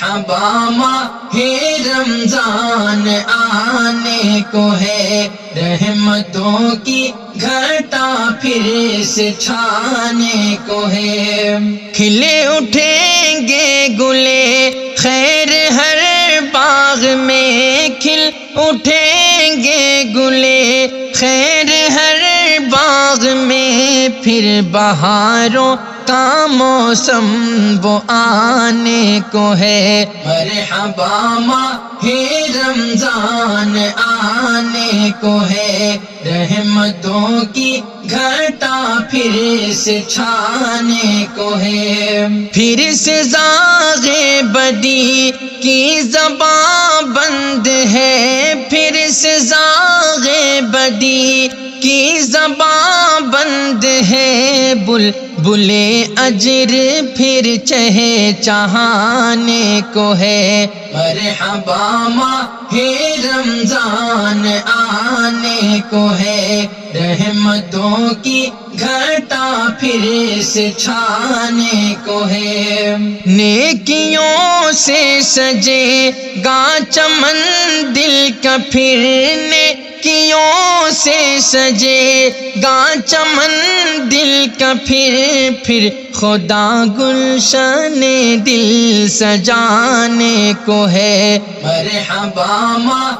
مرحبا ماہ رمضان آنے کو ہے، رحمتوں کی گھٹا پھر سے چھانے کو ہے۔ کھلے اٹھیں گے گلے خیر ہر باغ میں، کھل اٹھیں گے گلے خیر ہر باغ میں، پھر بہاروں کا موسم وہ آنے کو ہے۔ مرحبا ماہ رمضان آنے کو ہے، رحمتوں کی گھٹا پھر سے چھانے کو ہے۔ پھر سے زاغ بدی کی زبان بند ہے، پھر سے زاغ بدی کی زبان بند ہے، بلے اجر پھر چہچہانے کو ہے۔ مرحبا ماہ رمضان آنے کو ہے، رحمتوں کی گھٹا پھر سے چھانے کو ہے۔ نیکیوں سے سجے گا چمن دل کا، پھر نیکیوں سے سجے گا چمن دل کا، پھر خدا گلشن دل سجانے کو ہے۔ مرحبا ماہ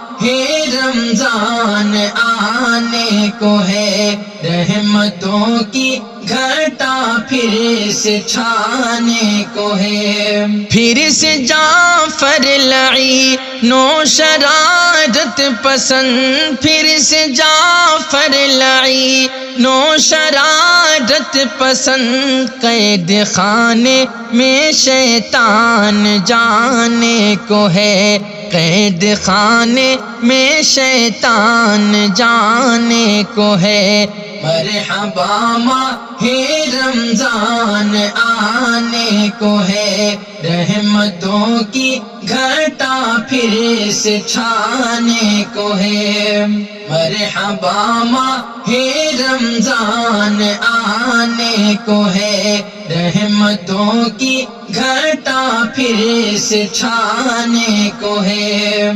رمضان آنے کو ہے، رحمتوں کی گھٹا پھر سے چھانے کو ہے۔ پھر سے جعفر لعین و شرارت پسند، پھر سے جعفر لعین و شرارت پسند، قید خانے میں شیطان جانے کو ہے، قید خانے میں شیطان جانے کو ہے۔ مرحبا ماہ رمضان آنے کو ہے، رحمتوں کی گھٹا پھر سے چھانے کو ہے۔ مرحبا ماہ رمضان آنے کو ہے، رحمتوں کی گھٹا پھر سے چھانے کو ہے۔